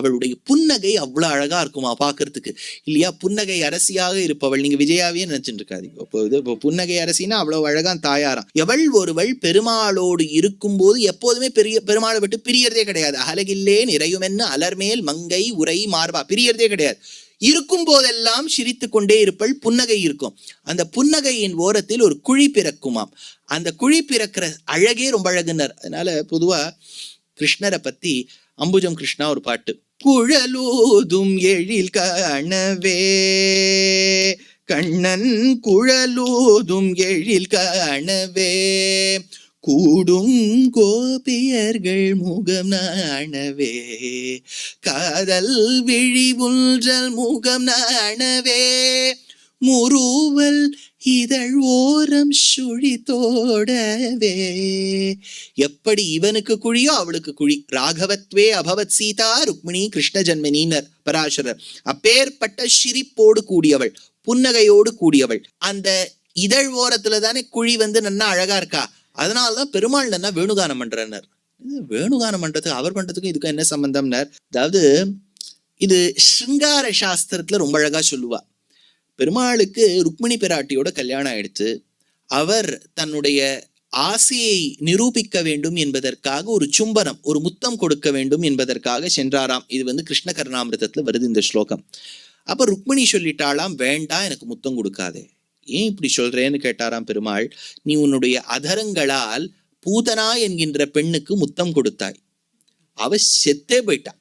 அவளுடைய புன்னகை அவ்வளவு அழகா இருக்குமா பாக்குறதுக்கு இல்லையா? புன்னகை அரசியாக இருப்பவள், நீங்க விஜயாவே நினைச்சுட்டு இருக்காதீங்க. இப்போ புன்னகை அரசினா அவ்வளவு அழகா தாயாராம். எவள் ஒருவள் பெருமாளோடு இருக்கும் போது எப்போதுமே பெருமாளை விட்டு பிரியறதே கிடையாது. அழகில்லேன் இறையுமென்னு அலர்மேல் மங்கை உரை மார்பா, பிரியறதே கிடையாது. இருக்கும் போதெல்லாம் சிரித்து கொண்டே இருப்பள், புன்னகை இருக்கும். அந்த புன்னகையின் ஓரத்தில் ஒரு குழி பிறக்குமாம். அந்த குழி பிறக்கிற அழகே ரொம்ப அழகுனர். அதனால பொதுவா கிருஷ்ணரை பத்தி அம்புஜம் கிருஷ்ணா ஒரு பாட்டு, குழலூதும் எழில் காணவே கண்ணன் குழலூதும் எழில் காணவே கூடும் கோபியர்கள் முகம் நாணவே காதல் விழி உன்றல் முகம் நாணவே முறுவல் இதழ் ஓரம் சுழி தோடவே. எப்படி இவனுக்கு குழியோ அவளுக்கு குழி. ராகவத்வே அபவத் சீதா ருக்மிணி கிருஷ்ண ஜன்மனினர் பராசரர். அப்பேற்பட்ட சிரிப்போடு கூடியவள், புன்னகையோடு கூடியவள். அந்த இதழ் ஓரத்துல தானே குழி நன்னா அழகா இருக்கா. அதனால்தான் பெருமாள் நன்னா வேணுகானம் பண்றனர். வேணுகானம் பண்றதுக்கு அவர் பண்றதுக்கும் இதுக்கும் என்ன சம்பந்தம்னர்? அதாவது இது ஸ்ருங்கார சாஸ்திரத்துல ரொம்ப அழகா சொல்லுவா. பெருமாளுக்கு ருக்மிணி பிராட்டியோட கல்யாணம் ஆயிடுச்சு. அவர் தன்னுடைய ஆசையை நிரூபிக்க வேண்டும் என்பதற்காக ஒரு சும்பனம், ஒரு முத்தம் கொடுக்க வேண்டும் என்பதற்காக சென்றாராம். இது கிருஷ்ண கர்ணாமிரதத்துல வருது இந்த ஸ்லோகம். அப்ப ருக்மிணி சொல்லிட்டாளாம், வேண்டாம் எனக்கு முத்தம் கொடுக்காதே. ஏன் இப்படி சொல்றேன்னு கேட்டாராம் பெருமாள். நீ உன்னுடைய அதரங்களால் பூதனா என்கின்ற பெண்ணுக்கு முத்தம் கொடுத்தாய், அவ செத்தே போயிட்டா.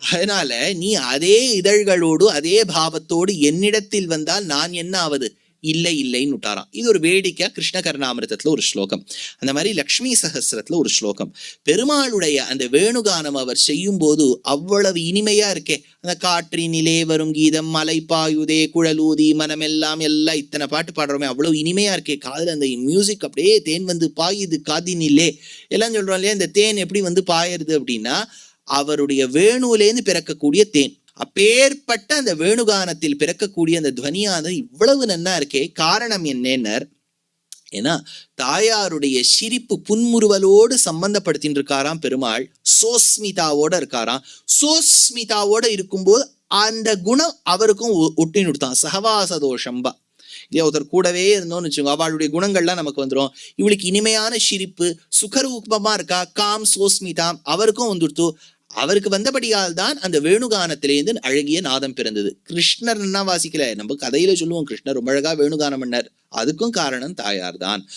அதனால நீ அதே இதழ்களோடு அதே பாவத்தோடு என்னிடத்தில் வந்தால் நான் என்ன ஆவது? இல்லை இல்லைன்னு விட்டாராம். இது ஒரு வேடிக்கை கிருஷ்ண கர்ணாமிரதத்துல ஒரு ஸ்லோகம். அந்த மாதிரி லக்ஷ்மி சகஸ்ரத்துல ஒரு ஸ்லோகம். பெருமாளுடைய அந்த வேணுகானம் அவர் செய்யும் போது அவ்வளவு இனிமையா இருக்கே. அந்த காற்றினிலே வரும் கீதம், மலை பாயுதே குழலூதி மனமெல்லாம், எல்லாம் இத்தனை பாட்டு பாடுறோமே, அவ்வளவு இனிமையா இருக்கே. காதுல அந்த மியூசிக் அப்படியே தேன் பாயுது காதினிலே எல்லாம் சொல்றோம் இல்லையா. இந்த தேன் எப்படி பாயுது அப்படின்னா அவருடைய வேணுலேருந்து பிறக்கக்கூடிய தேன். அப்பேற்பட்ட அந்த வேணுகானத்தில் பிறக்கக்கூடிய அந்த துவனியானது இவ்வளவு நன்னா இருக்கே. காரணம் என்னன்னர், ஏன்னா தாயாருடைய சிரிப்பு புன்முறுவலோடு சம்பந்தப்படுத்தின்னு இருக்காராம் பெருமாள். சோஸ்மிதாவோட இருக்காராம். சோஸ்மிதாவோட இருக்கும்போது அந்த குணம் அவருக்கும் ஒட்டின்னு கொடுத்தான். சகவாச தோஷம்பா இல்லையா. ஒருத்தர் கூடவே இருந்தோம்னு வச்சுக்கோங்க, அவளுடைய குணங்கள்லாம் நமக்கு வந்துடும். இவளுக்கு இனிமையான சிரிப்பு, சுகரூபமா இருக்கா, காம் சோஸ்மிதாம் அவருக்கும் வந்துடுத்து. அவருக்கு வந்தபடியால் தான் அந்த வேணுகானத்திலேருந்து அழகிய நாதம் பிறந்தது. கிருஷ்ணர் என்ன வாசிக்கல, நம்ம கதையில சொல்லுவோம் கிருஷ்ணர் ரொம்ப அழகா வேணுகானம் பண்ணார். அதுக்கும் காரணம் தாயார் தான்.